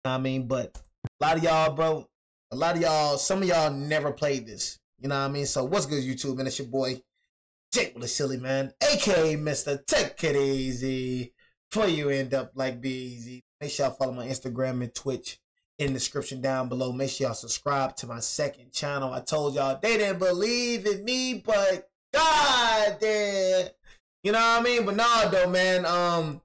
know what I mean? But a lot of y'all, bro, some of y'all never played this. You know what I mean? So what's good, YouTube, man? It's your boy, Jake with the Silly Man, aka Mr. Take It Easy. Before you end up like Be Easy, make sure y'all follow my Instagram and Twitch in the description down below. Make sure y'all subscribe to my second channel. I told y'all they didn't believe in me, but God did. You know what I mean? But no, though, man.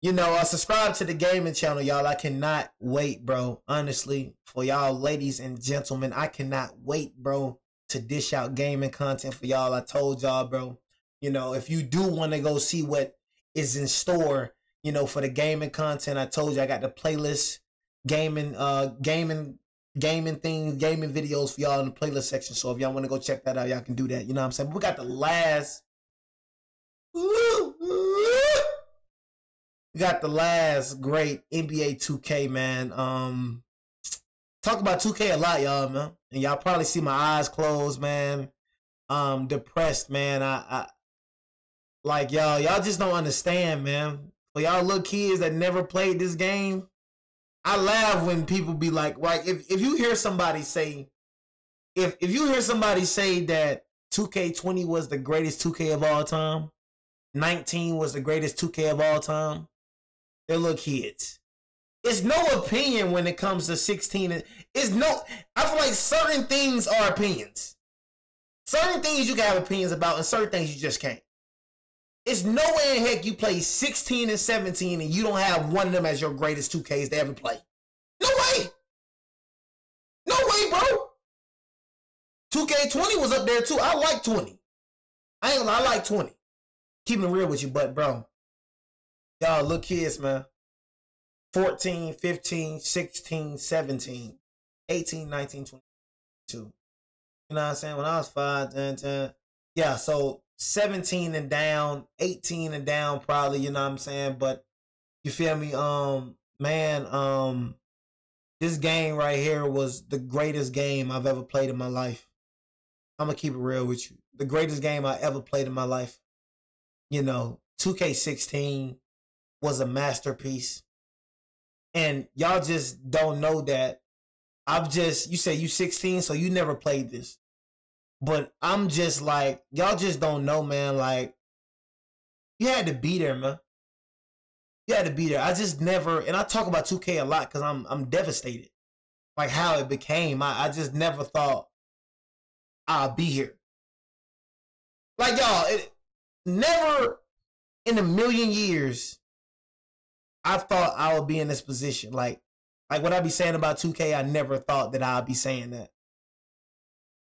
You know, subscribe to the gaming channel, y'all. I cannot wait, bro. Honestly, for y'all ladies and gentlemen, I cannot wait, bro, to dish out gaming content for y'all. I told y'all, bro, you know, if you do want to go see what is in store, you know, for the gaming content, I told you I got the playlist, gaming things, gaming videos for y'all in the playlist section. So if y'all want to go check that out, y'all can do that. You know what I'm saying? But we got the last, great NBA 2K, man. Talk about 2K a lot, y'all, man. And y'all probably see my eyes closed, man. Depressed, man. I like y'all just don't understand, man. For y'all little kids that never played this game, I laugh when people be like, right, if you hear somebody say, if you hear somebody say that 2K20 was the greatest 2K of all time, 19 was the greatest 2K of all time, they're little kids. It's no opinion when it comes to 16. It's no, I feel like certain things are opinions. Certain things you can have opinions about and certain things you just can't. It's no way in heck you play 16 and 17 and you don't have one of them as your greatest 2Ks to ever play. No way. No way, bro. 2K20 was up there too. I like 20. I like 20. Keeping it real with you, but bro, y'all little kids, man. 14, 15, 16, 17, 18, 19, 22. You know what I'm saying? When I was 5, 10, 10. Yeah, so 17 and down, 18 and down probably, you know what I'm saying? But you feel me? Man, this game right here was the greatest game I've ever played in my life. I'm gonna keep it real with you. The greatest game I ever played in my life. You know, 2K16 was a masterpiece. And y'all just don't know that. You say you 16, so you never played this. But I'm just like, y'all just don't know, man. Like, you had to be there, man. You had to be there. I just never, and I talk about 2K a lot because I'm devastated. Like how it became. I just never thought I'll be here. Like y'all, never in a million years I thought I would be in this position. Like what I be saying about 2K, I never thought that I'd be saying that.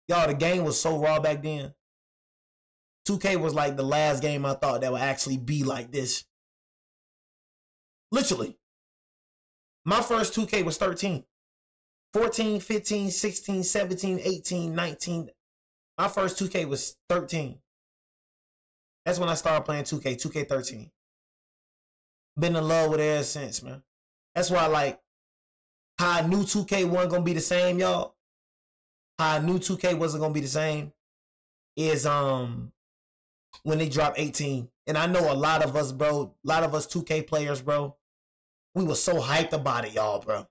Y'all, the game was so raw back then. 2K was like the last game I thought that would actually be like this. Literally. My first 2K was 13. 14, 15, 16, 17, 18, 19. My first 2K was 13. That's when I started playing 2K, 2K13. Been in love with it ever since, man. That's why, like, how I knew 2K wasn't going to be the same, y'all. How I knew 2K wasn't going to be the same is when they dropped 18. And I know a lot of us, bro, a lot of us 2K players, bro, we were so hyped about it, y'all, bro.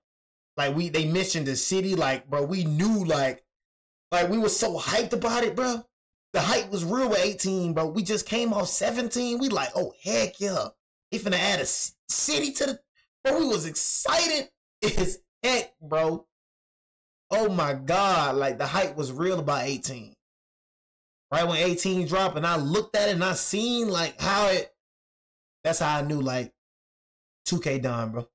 Like, they mentioned the city, like, bro, we knew, like we were so hyped about it, bro. The hype was real with 18, bro. We just came off 17. We like, oh, heck yeah. They finna add a city to the... Bro, we was excited as heck, bro. Oh, my God. Like, the hype was real about 18. Right when 18 dropped, and I looked at it, and I seen, like, how it... That's how I knew, like, 2K done, bro.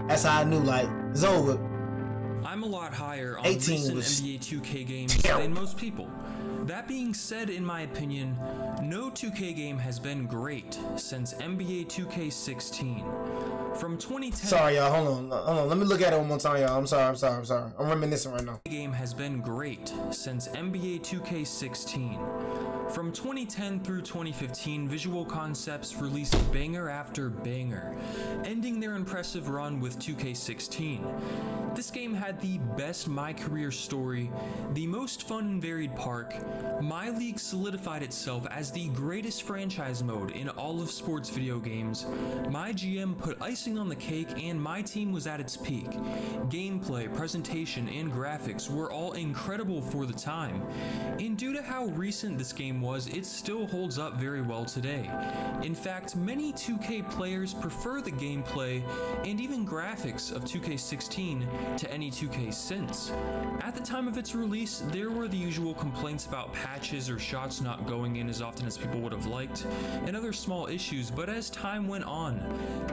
That's how I knew, like, it's over. I'm a lot higher on recent NBA 2K games than most people. That being said, in my opinion, no 2K game has been great since NBA 2K16. From 2010... Sorry, y'all. Hold on. Let me look at it one more time, y'all. I'm sorry. I'm reminiscing right now. The game has been great since NBA 2K16. From 2010 through 2015, Visual Concepts released banger after banger, ending their impressive run with 2K16. This game had the best My Career story, the most fun and varied park. My League solidified itself as the greatest franchise mode in all of sports video games. My GM put icing on the cake and my team was at its peak. Gameplay, presentation, and graphics were all incredible for the time. And due to how recent this game was, it still holds up very well today. In fact, many 2K players prefer the gameplay and even graphics of 2K16 to any 2K since. At the time of its release, there were the usual complaints about patches or shots not going in as often as people would have liked, and other small issues, but as time went on,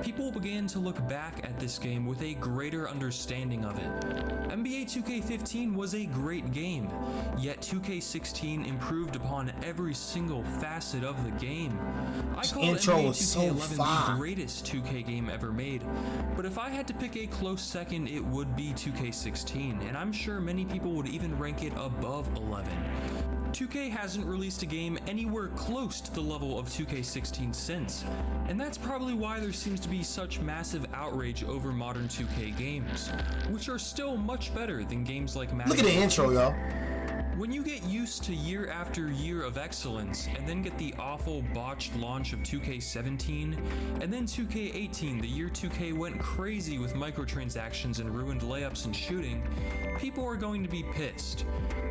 people began to look back at this game with a greater understanding of it. NBA 2K15 was a great game, yet 2K16 improved upon every single facet of the game. I call NBA 2K11 the greatest 2K game ever made, but if I had to pick a close second, it would be 2K16, and I'm sure many people would even rank it above 11. 2K hasn't released a game anywhere close to the level of 2K16 since, and that's probably why there seems to be such massive outrage over modern 2K games, which are still much better than games like Madden. Look at the intro, y'all. When you get used to year after year of excellence, and then get the awful botched launch of 2K17, and then 2K18, the year 2K went crazy with microtransactions and ruined layups and shooting, people are going to be pissed.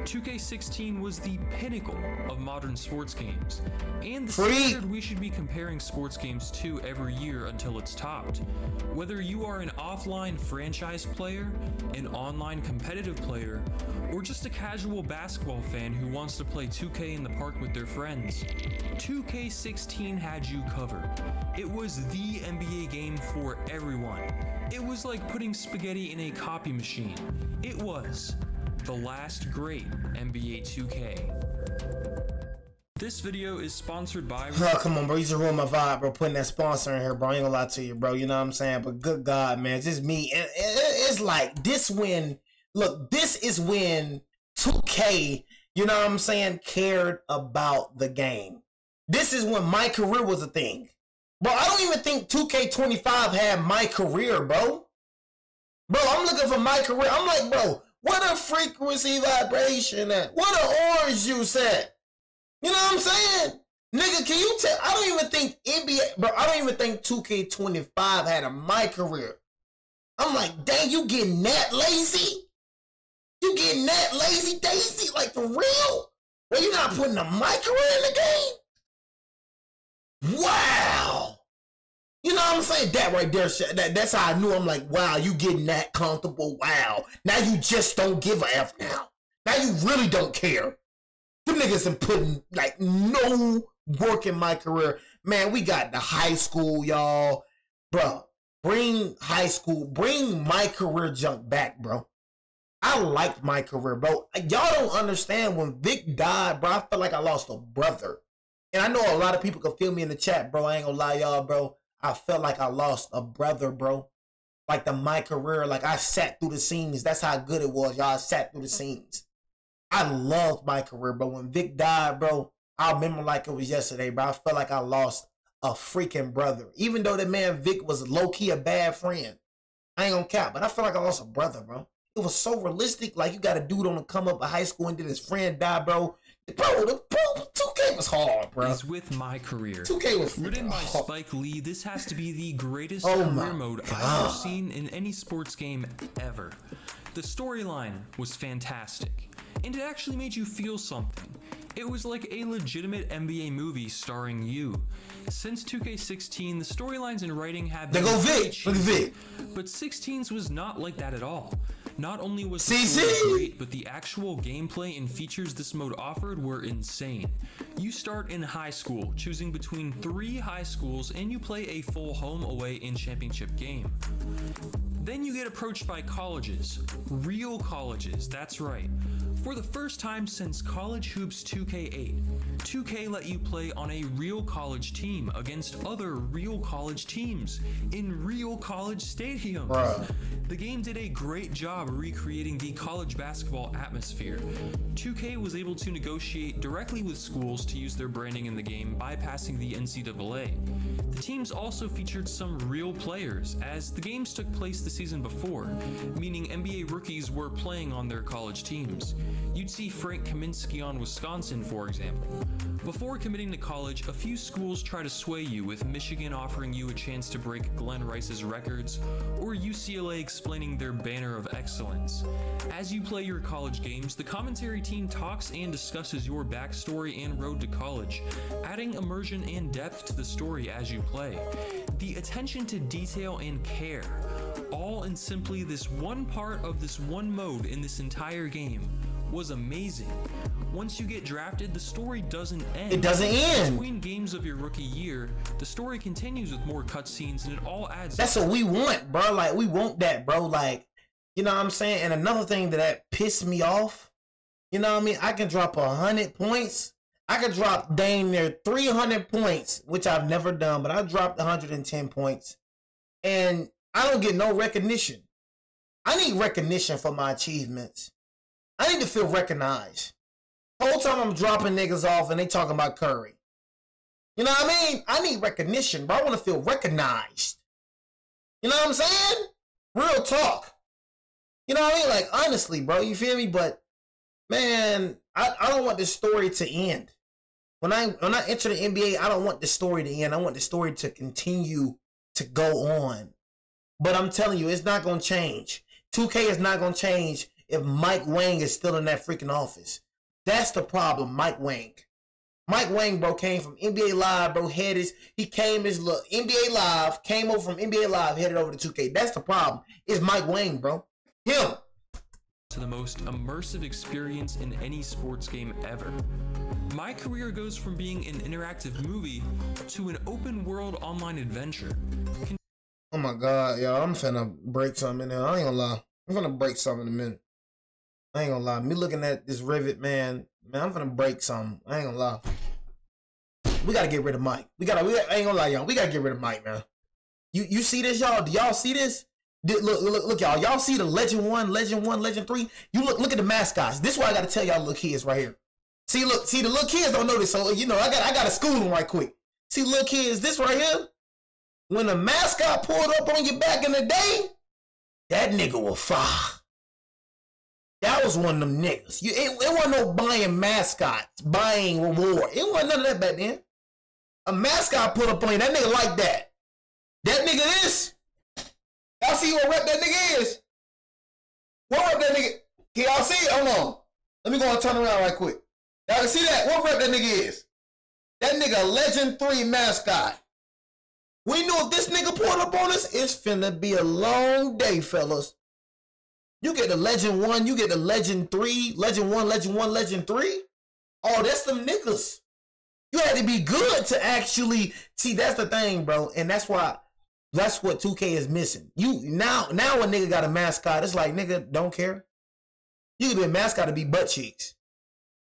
2K16 was the pinnacle of modern sports games, and the standard we should be comparing sports games to every year until it's topped. Whether you are an offline franchise player, an online competitive player, or just a casual basketball fan who wants to play 2K in the park with their friends, 2K16 had you covered. It was the NBA game for everyone. It was like putting spaghetti in a copy machine. It was the last great NBA 2K. This video is sponsored by... Oh, come on, bro. You just ruined my vibe, bro. Putting that sponsor in here, bro. I ain't gonna lie to you, bro. You know what I'm saying? But good God, man. It's just me. It's like this when... Look, this is when 2K, you know what I'm saying, cared about the game. This is when My Career was a thing. Bro, I don't even think 2K25 had My Career, bro. Bro, I'm looking for My Career. I'm like, bro, what a frequency vibration at? What a orange juice at? You know what I'm saying? Nigga, can you tell? I don't even think NBA, bro, I don't even think 2K25 had a My Career. I'm like, dang, you getting that lazy? You getting that lazy daisy? Like, for real? Well, you're not putting a My Career in the game? Wow. You know what I'm saying? That right there, that's how I knew. I'm like, wow, you getting that comfortable? Wow. Now you just don't give a F now. Now you really don't care. Them niggas been putting, like, no work in My Career. Man, we got the high school, y'all. Bro, bring high school, bring My Career junk back, bro. I liked My Career, bro. Y'all don't understand when Vic died, bro. I felt like I lost a brother. And I know a lot of people can feel me in the chat, bro. I ain't gonna lie, y'all, bro. I felt like I lost a brother, bro. Like the My Career, like I sat through the scenes. That's how good it was, y'all. I sat through the scenes. I loved My Career, bro. When Vic died, bro, I remember like it was yesterday, bro. I felt like I lost a freaking brother. Even though that man Vic was low-key a bad friend. I ain't gonna cap, but I felt like I lost a brother, bro. It was so realistic. Like, you got a dude on the come up of high school and then his friend die, bro. Bro, 2K was hard, bro. Is with My Career. 2K was written by hard. Spike Lee. This has to be the greatest career mode I've ever seen in any sports game ever. The storyline was fantastic, and it actually made you feel something. It was like a legitimate NBA movie starring you. Since 2K16, the storylines and writing have been Vic. But 16's was not like that at all. Not only was the story great, but the actual gameplay and features this mode offered were insane. You start in high school, choosing between 3 high schools, and you play a full home, away, and championship game. Then you get approached by colleges. Real colleges, that's right. For the first time since College Hoops 2K8, 2K let you play on a real college team against other real college teams in real college stadiums. Bruh. The game did a great job recreating the college basketball atmosphere. 2K was able to negotiate directly with schools to use their branding in the game, bypassing the NCAA. The teams also featured some real players, as the games took place the season before, meaning NBA rookies were playing on their college teams. You'd see Frank Kaminsky on Wisconsin, for example. Before committing to college, a few schools try to sway you, with Michigan offering you a chance to break Glenn Rice's records, or UCLA explaining their banner of excellence. As you play your college games, the commentary team talks and discusses your backstory and road to college, adding immersion and depth to the story as you play. The attention to detail and care, all in simply this one part of this one mode in this entire game, was amazing. Once you get drafted, the story doesn't end. It doesn't end. Between games of your rookie year, the story continues with more cutscenes, and it all adds That's what we want, bro. Like, we want that, bro. Like, you know what I'm saying? And another thing that pissed me off, you know what I mean? I can drop 100 points. I could drop dang near 300 points, which I've never done, but I dropped 110 points. And I don't get no recognition. I need recognition for my achievements. I need to feel recognized. The whole time I'm dropping niggas off and they talking about Curry. You know what I mean? I need recognition, bro. I want to feel recognized. You know what I'm saying? Real talk. You know what I mean? Like, honestly, bro, you feel me? But, man, I don't want this story to end. When I enter the NBA, I don't want the story to end. I want the story to continue to go on. But I'm telling you, it's not going to change. 2K is not going to change if Mike Wang is still in that freaking office. That's the problem, Mike Wang. Mike Wang, bro, came from NBA Live, bro. He came as look NBA Live, came over from NBA Live, headed over to 2K. That's the problem. It's Mike Wang, bro. Him. To the most immersive experience in any sports game ever. My career goes from being an interactive movie to an open world online adventure. Oh my God, y'all, I'm finna break something in there. I ain't gonna lie. I'm finna break something in a minute. I ain't gonna lie. Me looking at this Rivet, man, I'm finna break something. I ain't gonna lie. We gotta get rid of Mike. I ain't gonna lie, y'all. We gotta get rid of Mike, man. You see this, y'all? Do y'all see this? Look, y'all. Y'all see the Legend 1, Legend 1, Legend 3? You look at the mascots. This is why I gotta tell y'all little kids right here. See, look, the little kids don't know this, so you know I gotta school them right quick. See, little kids, this right here. When a mascot pulled up on you back in the day, that nigga was fire. That was one of them niggas. It wasn't no buying mascots, buying reward. It wasn't none of that back then. A mascot put up on you, that nigga like that. That nigga is. Y'all see what rep that nigga is? What rep that nigga? Can y'all see it? Hold on. Let me go and turn around right quick. Y'all can see that? What rep that nigga is? That nigga Legend 3 mascot. We knew if this nigga pulled up on us, it's finna be a long day, fellas. You get the Legend 1, you get the Legend 3, Legend 1, Legend 1, Legend 3. Oh, that's them niggas. You had to be good to actually see. That's the thing, bro, and that's what 2K is missing. You now a nigga got a mascot. It's like, nigga, don't care. You could be a mascot to be butt cheeks.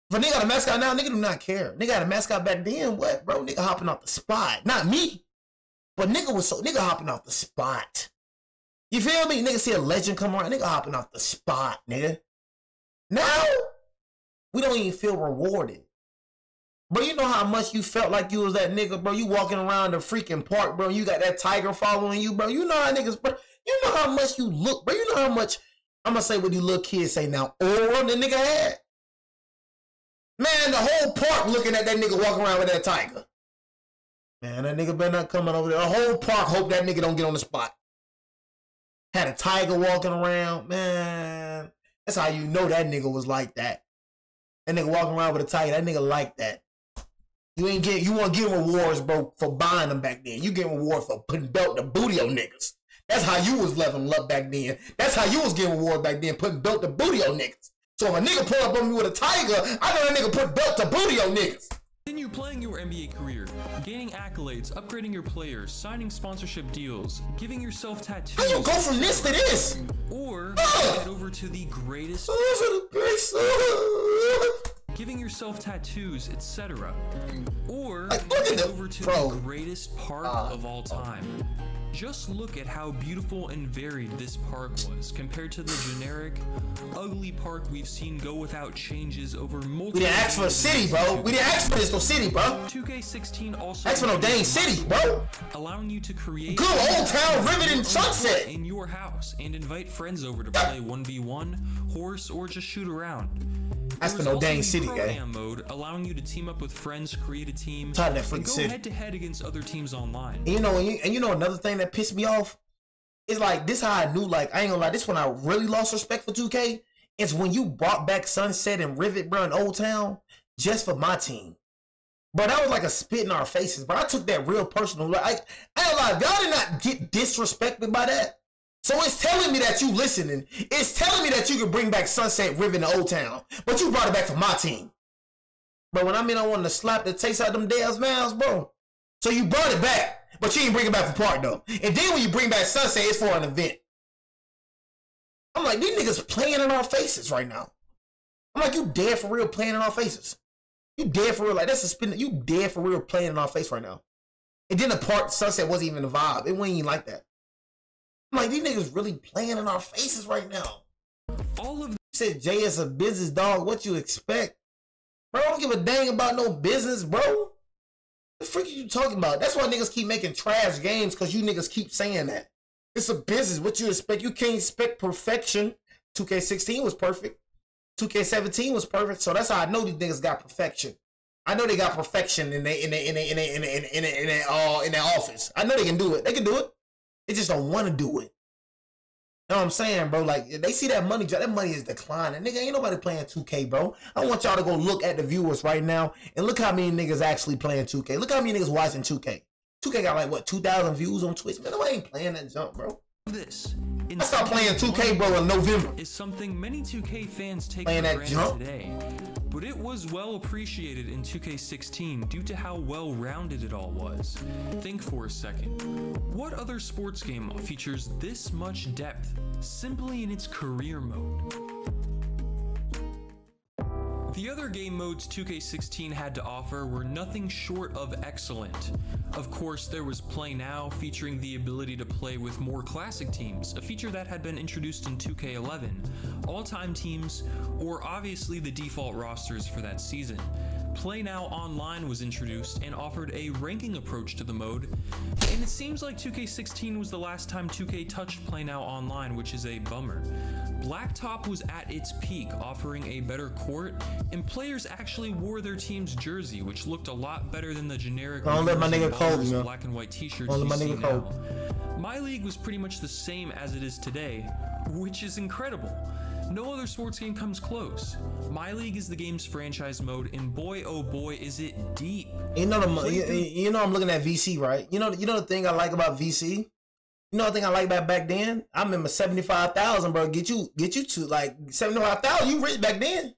If a nigga got a mascot now, nigga do not care. Nigga had a mascot back then. What, bro? Nigga hopping off the spot. Not me, but nigga hopping off the spot. You feel me? Nigga see a legend come around, nigga hopping off the spot, nigga. Now, we don't even feel rewarded. Bro, you know how much you felt like you was that nigga, bro? You walking around the freaking park, bro, you got that tiger following you, bro. You know how niggas, bro. You know how much you look, bro. You know how much, I'm gonna say what these little kids say now, aura the nigga had. Man, the whole park looking at that nigga walking around with that tiger. Man, that nigga better not coming over there. The whole park hope that nigga don't get on the spot. Had a tiger walking around, man. That's how you know that nigga was like that. That nigga walking around with a tiger, that nigga like that. You want to get rewards, bro, for buying them back then. You get rewards for putting belt to booty on niggas. That's how you was leveling up back then. That's how you was getting rewards back then, putting belt to booty on niggas. So if a nigga pull up on me with a tiger, I know that nigga put belt to booty on niggas. Continue playing your NBA career, gaining accolades, upgrading your players, signing sponsorship deals, giving yourself tattoos. How you go from this to this? Or head over to the greatest. Giving yourself tattoos, etc. Or head over to the greatest park of all time. Just look at how beautiful and varied this park was compared to the generic, ugly park we've seen go without changes over multiple. We didn't ask for a city, bro. We didn't ask for this no city, bro. 2K16 also ask for no dang city, bro. Allowing you to create good Old Town Rivet and Sunset in your house and invite friends over to play 1v1, horse, or just shoot around. That's for no dang city, guy. Mode allowing you to team up with friends, create a team, and go head to head against other teams online. And you know another thing that pissed me off is like this. How I knew, like, I ain't gonna lie, this when I really lost respect for 2K. It's when you brought back Sunset and Rivet, bro, in Old Town just for my team, bro. That was like a spit in our faces, bro. I took that real personal. Like, I ain't like y'all did not get disrespected by that. So it's telling me that you listening. It's telling me that you can bring back Sunset, Rivet, and Old Town, but you brought it back for my team. But when I wanted to slap the taste out them damn mouths, bro. So you brought it back, but you ain't bring it back for Park though. And then when you bring back Sunset, it's for an event. I'm like, these niggas playing in our faces right now. I'm like, you dead for real playing in our faces. You dead for real. Like, that's a spin. You dead for real playing in our face right now. And then the Park Sunset wasn't even the vibe. It wasn't even like that. I'm like, these niggas really playing in our faces right now. All of said Jay is a business dog. What you expect? Bro, I don't give a dang about no business, bro. What the freak are you talking about? That's why niggas keep making trash games, because you niggas keep saying that. It's a business. What you expect? You can't expect perfection. 2K16 was perfect. 2K17 was perfect. So that's how I know these niggas got perfection. I know they got perfection in their office. I know they can do it. They can do it. They just don't want to do it. You know what I'm saying, bro? Like, they see that money is declining. Nigga, ain't nobody playing 2K, bro. I want y'all to go look at the viewers right now and look how many niggas actually playing 2K. Look how many niggas watching 2K. 2K got like, what, 2,000 views on Twitch? Man, nobody ain't playing that junk, bro. I stopped playing 2K, bro, in November. Is something many 2K fans take for granted today. But it was well appreciated in 2K16 due to how well-rounded it all was. Think for a second. What other sports game features this much depth simply in its career mode? The other game modes 2K16 had to offer were nothing short of excellent. Of course, there was Play Now, featuring the ability to play with more classic teams, a feature that had been introduced in 2K11, all-time teams, or obviously the default rosters for that season. Play Now Online was introduced and offered a ranking approach to the mode, and it seems like 2K16 was the last time 2K touched Play Now Online, which is a bummer. Blacktop was at its peak, offering a better court, and players actually wore their team's jersey, which looked a lot better than the generic black and white t-shirts you see now. My League was pretty much the same as it is today, which is incredible. No other sports game comes close. My League is the game's franchise mode, and boy, oh boy, is it deep. You know I'm looking at VC, right? You know the thing I like about VC? You know the thing I like about back then? I remember 75,000, bro. Get you to like 75,000. You rich back then.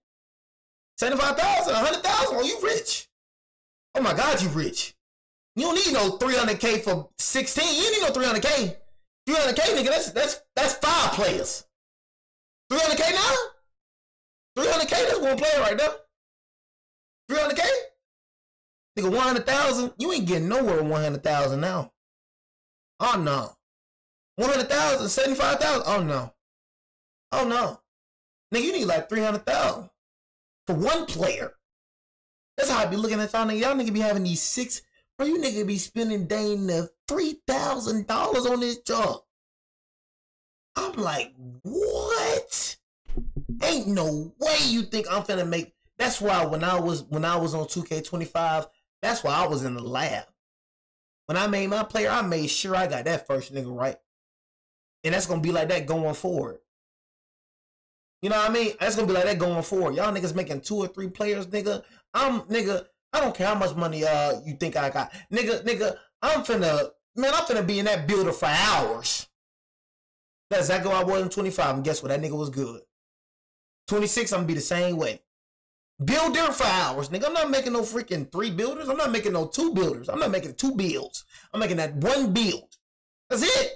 75,000, 100,000. Oh, you rich. Oh my God, you rich. You don't need no 300K for 16. You don't need no 300K. 300K, nigga. That's 5 players. 300K now? 300K. That's one player right there. 300K. Nigga, 100,000. You ain't getting nowhere with 100,000 now. Oh no. 100,000, 75,000. Oh no. Oh no. Nigga, you need like 300,000 for one player. That's how I be looking at y'all nigga. Y'all nigga be having these 6. Bro, you nigga be spending dang $3,000 on this junk. I'm like, what? Ain't no way you think I'm finna make. That's why when I was on 2K25, that's why I was in the lab. When I made my player, I made sure I got that first nigga right. And that's gonna be like that going forward. You know what I mean? That's gonna be like that going forward. Y'all niggas making 2 or 3 players, nigga. Nigga, I don't care how much money you think I got. Nigga, I'm finna be in that builder for hours. That's exactly what I was in 25, and guess what? That nigga was good. 26, I'm gonna be the same way. Builder for hours, nigga. I'm not making no freaking 3 builders. I'm not making no 2 builders. I'm not making 2 builds. I'm making that 1 build. That's it.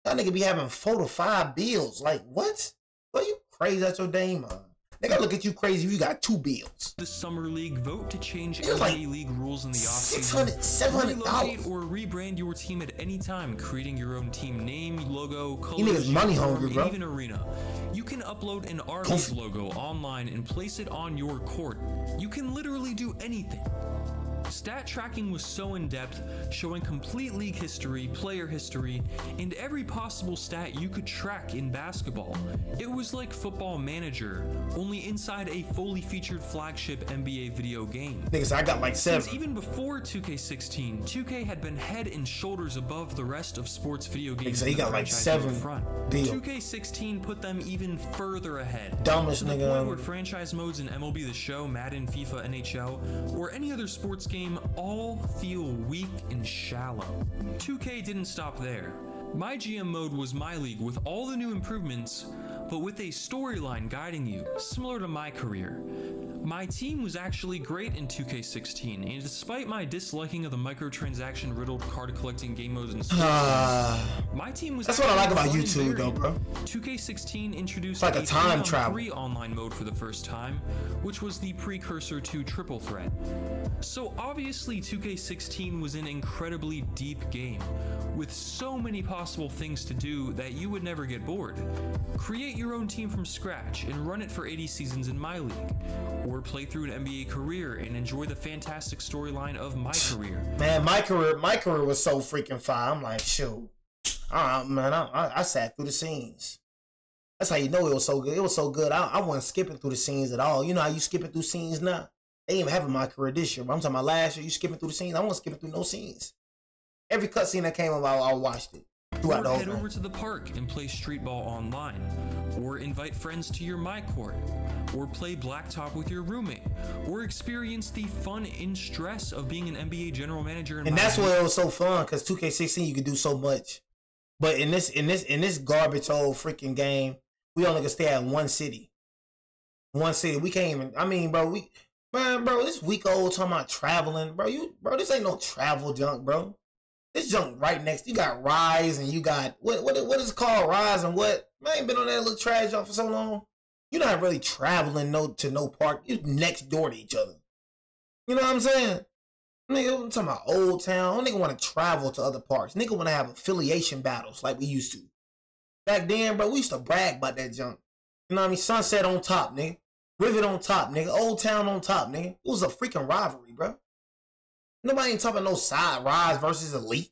That nigga be having 4 to 5 builds. Like, what? Well, you crazy out your dang mind. They gotta look at you crazy if you got 2 builds. The Summer League, vote to change NBA like League rules in the offseason. $600, $700. Or rebrand your team at any time, creating your own team name, logo, colors, You niggas money hungry, bro. and even arena. You can upload an Arby's logo online and place it on your court. You can literally do anything. Stat tracking was so in-depth, showing complete league history, player history, and every possible stat you could track in basketball. It was like Football Manager, only inside a fully featured flagship NBA video game. Niggas, I got like 7. Since even before 2K16, 2K had been head and shoulders above the rest of sports video games. Niggas, he got like 7 front. deal. 2K16 put them even further ahead. Dumbest to the nigga. point where franchise modes in MLB The Show, Madden, FIFA, NHL, or any other sports game all feel weak and shallow. 2K didn't stop there. My GM mode was My League with all the new improvements, but with a storyline guiding you, similar to my career. My team was actually great in 2K16, and despite my disliking of the microtransaction-riddled card-collecting game modes and my team was. That's what I like about YouTube, though, bro. 2K16 introduced like a time travel 3 online mode for the first time, which was the precursor to Triple Threat. So obviously, 2K16 was an incredibly deep game, with so many possible things to do that you would never get bored. Create your own team from scratch and run it for 80 seasons in My League, or play through an NBA career and enjoy the fantastic storyline of My Career. Man, my career was so freaking fire. I'm like, shoot. Man, I sat through the scenes. That's how you know it was so good. It was so good. I wasn't skipping through the scenes at all. You know how you skipping through scenes now? They ain't even having My Career this year, but I'm talking about last year. You skipping through the scenes. I wasn't skipping through no scenes. Every cutscene that came up, I watched it. Or head over to the park and play street ball online, or invite friends to your My Court, or play blacktop with your roommate, or experience the fun and stress of being an NBA general manager. And that's why it was so fun, because 2K16 you could do so much. But in this garbage old freaking game, we only can stay at one city. One city. We can't even. I mean, bro, this week old talking about traveling, bro. This ain't no travel junk, bro. This junk right next. You got Rise and you got what is it called? Rise and what? Man, I ain't been on that little trash junk for so long. You're not really traveling to no park. You're next door to each other. You know what I'm saying? Nigga, I'm talking about Old Town. Nigga want to travel to other parks. Nigga want to have affiliation battles like we used to. Back then, bro, we used to brag about that junk. You know what I mean? Sunset on top, nigga. Rivet on top, nigga. Old Town on top, nigga. It was a freaking rivalry, bro. Nobody ain't talking about no side Rise versus Elite.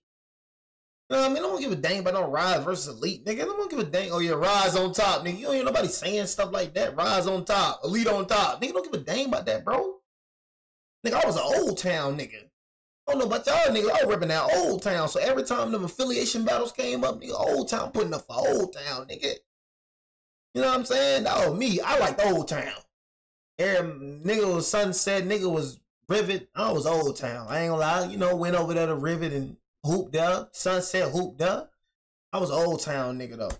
You know what I mean? I don't give a dang about no Rise versus Elite, nigga. I don't give a dang. Oh, yeah, Rise on top, nigga. You don't hear nobody saying stuff like that. Rise on top, Elite on top. Nigga, don't give a dang about that, bro. Nigga, I was an Old Town nigga. I don't know about y'all, nigga. I was ripping out Old Town. So every time them affiliation battles came up, nigga, Old Town putting up for Old Town, nigga. You know what I'm saying? That was me. I liked Old Town. Every nigga was Sunset, nigga was Rivet. I was Old Town. I ain't gonna lie. You know, went over there to Rivet and hooped up. Sunset hooped up. I was Old Town nigga though.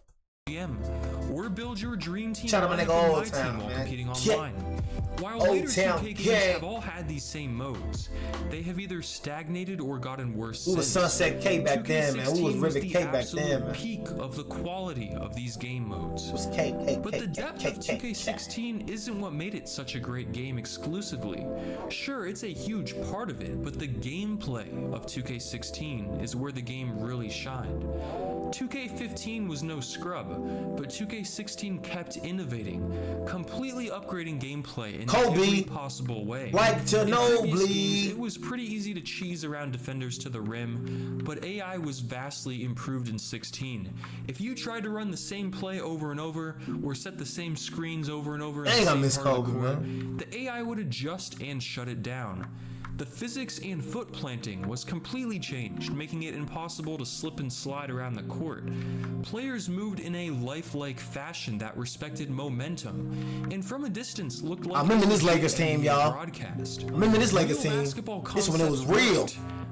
Or build your dream team. Shout out my nigga Old Town, while man. Competing online. While Old later Town, 2K games have all had these same modes, they have either stagnated or gotten worse. We was Sunset K back then, man. We was Rivet K back then, man. Peak of the quality of these game modes. It was K. But the depth of 2K16 isn't what made it such a great game exclusively. Sure, it's a huge part of it, but the gameplay of 2K16 is where the game really shined. 2K15 was no scrub, but 2K16 kept innovating, completely upgrading gameplay in every possible way. Like to know, bleed. It was pretty easy to cheese around defenders to the rim, but AI was vastly improved in 16. If you tried to run the same play over and over, or set the same screens over and over in the same part of the court, the AI would adjust and shut it down. The physics and foot planting was completely changed, making it impossible to slip and slide around the court. Players moved in a lifelike fashion that respected momentum, and from a distance looked like I remember this Lakers team, y'all. Broadcast. I remember this Lakers team. This one, it was real.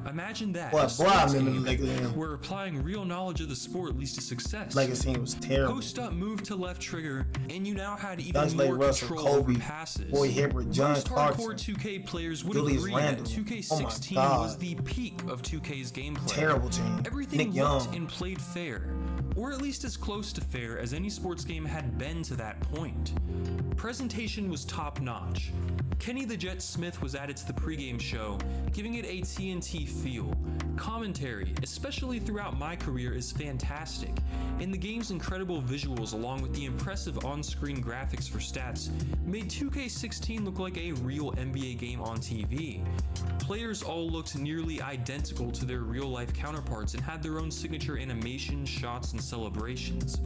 Imagine that. What, boy, I remember Legacy. Where applying real knowledge of the sport leads to success. Legacy was terrible. Post up, move to left trigger, and you now had even Dunsley, more Russell, control Kobe, over passes. Boy Hibbert, John Most Clarkson, hardcore 2K players would Julius agree Randle. that 2K16 was the peak of 2K's gameplay. Terrible team. Everything Nick looked Young. and played fair, or at least as close to fair as any sports game had been to that point. Presentation was top-notch. Kenny the Jet Smith was added to the pregame show, giving it a TNT feel. Commentary, especially throughout my career, is fantastic, and the game's incredible visuals along with the impressive on-screen graphics for stats made 2K16 look like a real NBA game on TV. Players all looked nearly identical to their real-life counterparts and had their own signature animations, shots, and celebrations.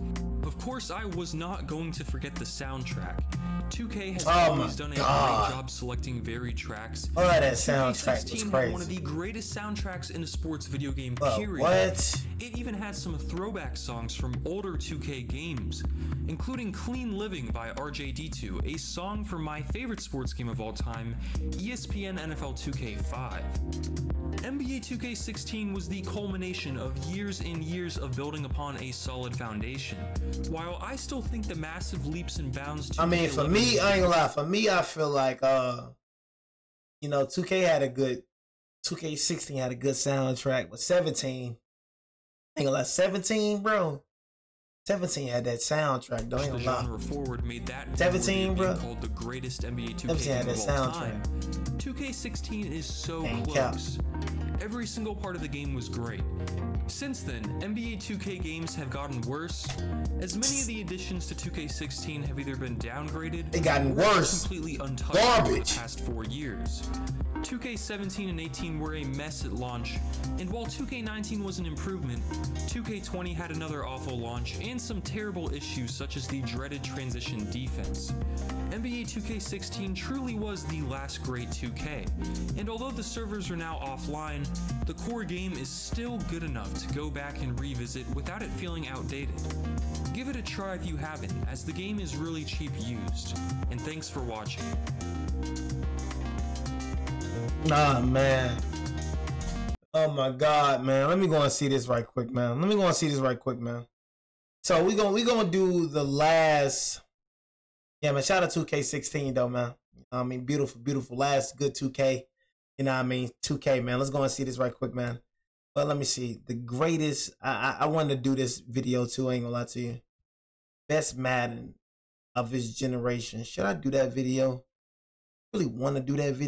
Of course, I was not going to forget the soundtrack. 2K has always done a great job selecting varied tracks. Oh, that soundtrack was crazy. Had one of the greatest soundtracks in a sports video game, period. What? It even had some throwback songs from older 2K games, including Clean Living by RJD2, a song from my favorite sports game of all time, ESPN NFL 2K5. NBA 2K16 was the culmination of years and years of building upon a solid foundation. While I still think the massive leaps and bounds 2K11 I mean, for me, I ain't gonna lie, for me, I feel like, you know, 2K had a good, 2K16 had a good soundtrack, but 17, I ain't gonna lie, 17, bro. 17 had that soundtrack, don't even lie. Genre forward made that 17, bro. Called the greatest NBA 2K 17 had game that of all soundtrack. time. 2K16 is so Ain't close. Every single part of the game was great. Since then, NBA 2K games have gotten worse, as many of the additions to 2K16 have either been downgraded They gotten or worse. completely untouched Garbage. over the past 4 years. 2K17 and 18 were a mess at launch, and while 2K19 was an improvement, 2K20 had another awful launch and some terrible issues such as the dreaded transition defense. NBA 2K16 truly was the last great 2K, and although the servers are now offline, the core game is still good enough to go back and revisit without it feeling outdated. Give it a try if you haven't, as the game is really cheap used, and thanks for watching. Nah, man. Oh my God, man. Let me go and see this right quick, man. So we gonna do the last. Yeah, man. Shout out to 2K16 though, man. I mean, beautiful. Last good 2K. You know what I mean? 2K, man. Let's go and see this right quick, man. But let me see. The greatest. I wanted to do this video too. I ain't gonna lie to you. Best Madden of his generation. Should I do that video? Really want to do that video.